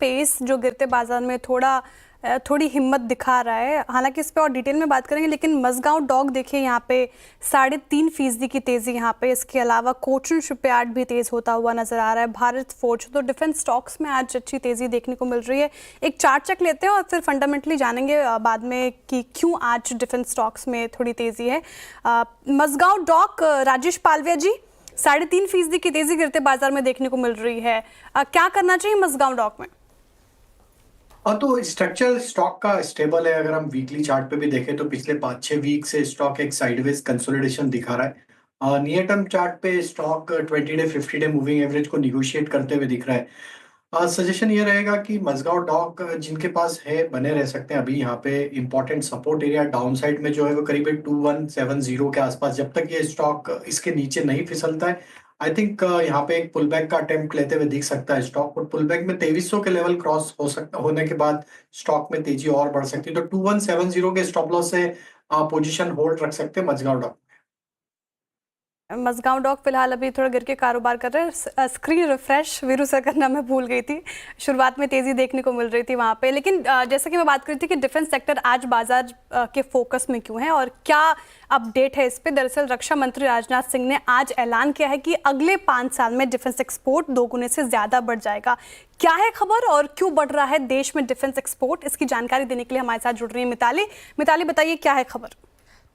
Space जो गिरते बाजार में थोड़ी हिम्मत दिखा रहा है, हालांकि इस पे और डिटेल में बात करेंगे। लेकिन मजगांव डॉक देखिए यहाँ पे 3.5% की तेजी यहाँ पे। इसके अलावा कोचन शिपयार्ड भी तेज होता हुआ नजर आ रहा है। भारत फोर्ज, तो डिफेंस स्टॉक्स में आज अच्छी तेजी देखने को मिल रही है। एक चार्ट चेक लेते हैं और फिर फंडामेंटली जानेंगे बाद में कि क्यों आज डिफेंस स्टॉक्स में थोड़ी तेजी है। मजगांव डॉक, राजेश पालविया जी, 3.5% की तेजी गिरते बाजार में देखने को मिल रही है। क्या करना चाहिए मजगांव डॉक में? तो स्ट्रक्चरल स्टॉक का स्टेबल है। अगर हम वीकली चार्ट पे भी देखें तो पिछले 5-6 वीक से स्टॉक एक साइडवेज कंसोलिडेशन दिखा रहा है। नियर टर्म चार्ट पे stock 20 day 50 day moving average को निगोशिएट करते हुए दिख रहा है। सजेशन ये रहेगा कि मजगांव डॉक जिनके पास है बने रह सकते हैं। अभी यहाँ पे important support area down side में जो है वो करीब 2170 के आसपास, जब तक ये स्टॉक इसके नीचे नहीं फिसलता है आई थिंक यहाँ पे एक पुल बैक का अटेम्प्ट लेते हुए दिख सकता है स्टॉक। और पुल बैक में 2300 के लेवल क्रॉस होने के बाद स्टॉक में तेजी और बढ़ सकती है। तो 2170 के स्टॉप लॉस से पोजीशन होल्ड रख सकते हैं मजगांव डॉक। मजगांव डॉक फिलहाल अभी थोड़ा गिर के कारोबार कर रहे हैं। स्क्रीन रिफ्रेश वीरू सर करना मैं भूल गई थी, शुरुआत में तेजी देखने को मिल रही थी वहां पे। लेकिन जैसा कि मैं बात कर रही थी कि डिफेंस सेक्टर आज बाजार के फोकस में क्यों है और क्या अपडेट है इस पे। दरअसल रक्षा मंत्री राजनाथ सिंह ने आज ऐलान किया है कि अगले 5 साल में डिफेंस एक्सपोर्ट 2 गुने से ज्यादा बढ़ जाएगा। क्या है खबर और क्यों बढ़ रहा है देश में डिफेंस एक्सपोर्ट, इसकी जानकारी देने के लिए हमारे साथ जुड़ रही है मिताली बताइए क्या है खबर।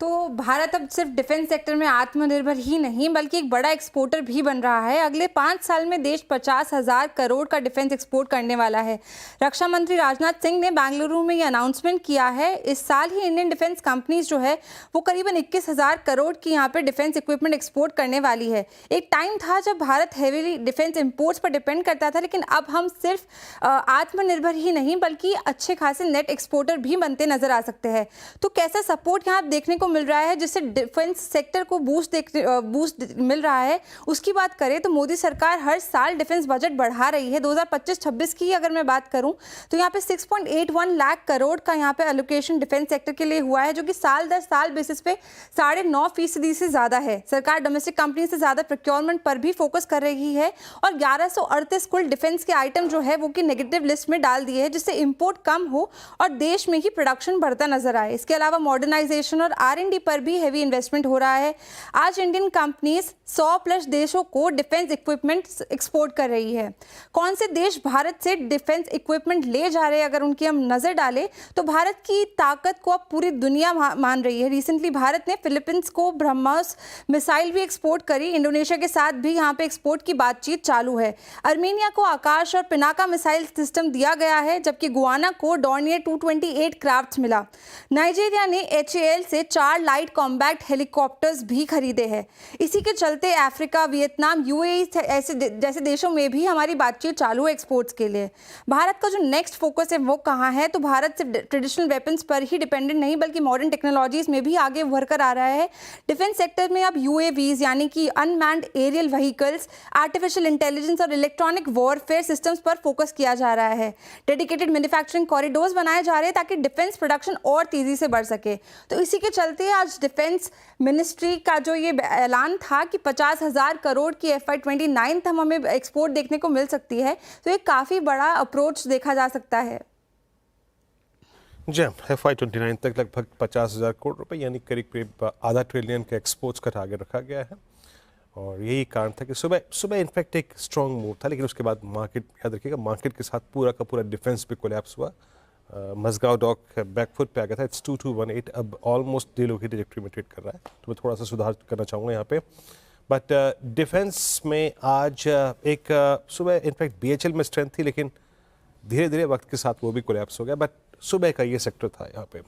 तो भारत अब सिर्फ डिफेंस सेक्टर में आत्मनिर्भर ही नहीं बल्कि एक बड़ा एक्सपोर्टर भी बन रहा है। अगले 5 साल में देश 50,000 करोड़ का डिफेंस एक्सपोर्ट करने वाला है। रक्षा मंत्री राजनाथ सिंह ने बेंगलुरु में ये अनाउंसमेंट किया है। इस साल ही इंडियन डिफेंस कंपनीज जो है वो करीबन 21,000 करोड़ की यहाँ पे डिफेंस इक्विपमेंट एक्सपोर्ट करने वाली है। एक टाइम था जब भारत हेवीली डिफेंस इम्पोर्ट्स पर डिपेंड करता था, लेकिन अब हम सिर्फ आत्मनिर्भर ही नहीं बल्कि अच्छे खासे नेट एक्सपोर्टर भी बनते नजर आ सकते हैं। तो कैसा सपोर्ट यहाँ देखने को मिल रहा है जिससे डिफेंस सेक्टर को बूस्ट मिल रहा है, उसकी बात करें तो मोदी सरकार हर साल डिफेंस बजट बढ़ा रही है। 2025-26 की अगर मैं बात करूं तो यहाँ पे 6.81 लाख करोड़ का यहाँ पे एलोकेशन डिफेंस सेक्टर के लिए हुआ है, जो कि साल दर साल बेसिस पे 9.5% से ज्यादा है। सरकार डोमेस्टिक कंपनी से ज्यादा प्रोक्योरमेंट पर भी फोकस कर रही है और 1138 कुल डिफेंस के आइटम जो है वो की नेगेटिव लिस्ट में डाल दिए है, जिससे इंपोर्ट कम हो और देश में ही प्रोडक्शन बढ़ता नजर आए। इसके अलावा मॉडर्नाइजेशन और R&D पर भी हेवी इन्वेस्टमेंट हो रहा है। आज इंडियन कंपनीज 100+ देशों को डिफेंस इक्विपमेंट एक्सपोर्ट कर रही है। कौन से देश भारत से डिफेंस इक्विपमेंट ले जा रहे हैं, अगर उनकी हम नजर डालें तो भारत की ताकत को अब पूरी दुनिया मान रही है। रिसेंटली भारत ने फिलीपींस को ब्रह्मोस मिसाइल भी एक्सपोर्ट करी। इंडोनेशिया के साथ भी यहाँ पे एक्सपोर्ट की बातचीत चालू है। अर्मेनिया को आकाश और पिनाका मिसाइल सिस्टम दिया गया है, जबकि गुआना को डॉर्नियर 228 क्राफ्ट मिला। नाइजीरिया ने HAL से 4 लाइट कॉम्बैट हेलीकॉप्टर्स भी खरीदे हैं। इसी के चलते अफ्रीका, वियतनाम, UAE ऐसे जैसे देशों में भी हमारी बातचीत चालू है एक्सपोर्ट्स के लिए। भारत का जो नेक्स्ट फोकस है वो कहाँ है, तो भारत सिर्फ ट्रेडिशनल वेपन्स पर ही डिपेंडेंट नहीं बल्कि मॉडर्न टेक्नोलॉजीज में भी आगे उभर कर आ रहा है। डिफेंस सेक्टर में अब UAVs यानी कि unmanned aerial vehicles, artificial intelligence और इलेक्ट्रॉनिक वॉरफेयर सिस्टम्स पर फोकस किया जा रहा है। डेडिकेटेड मैन्युफैक्चरिंग कॉरिडोर्स बनाए जा रहे हैं ताकि डिफेंस प्रोडक्शन और तेजी से बढ़ सके। तो इसी के चलते आज डिफेंस मिनिस्ट्री का जो ये ऐलान था कि 50,000 करोड़ की FY29 तक हमें एक्सपोर्ट देखने को मिल सकती है, तो ये काफी बड़ा अप्रोच देखा जा सकता है। जी, FY29 तक लगभग 50,000 करोड़ रुपए यानी करीब आधा ट्रिलियन के एक्सपोर्ट्स का टारगेट रखा गया है। और यही कारण था कि सुबह इनफैक्ट एक स्ट्रॉन्ग मूव था, लेकिन उसके बाद मार्केट, याद रखिएगा, मार्केट के साथ पूरा का पूरा डिफेंस पे कोलैप्स हुआ। मजगांव डॉक बैकफुट पे आ गया था। इट्स 2218, अब ऑलमोस्ट डीलो की ट्रैजेक्टरी में ट्रेड कर रहा है, तो मैं थोड़ा सा सुधार करना चाहूँगा यहाँ पे। बट डिफेंस में आज एक सुबह इनफैक्ट BHL में स्ट्रेंथ थी, लेकिन धीरे धीरे वक्त के साथ वो भी कोलैप्स हो गया। बट सुबह का ये सेक्टर था यहाँ पे।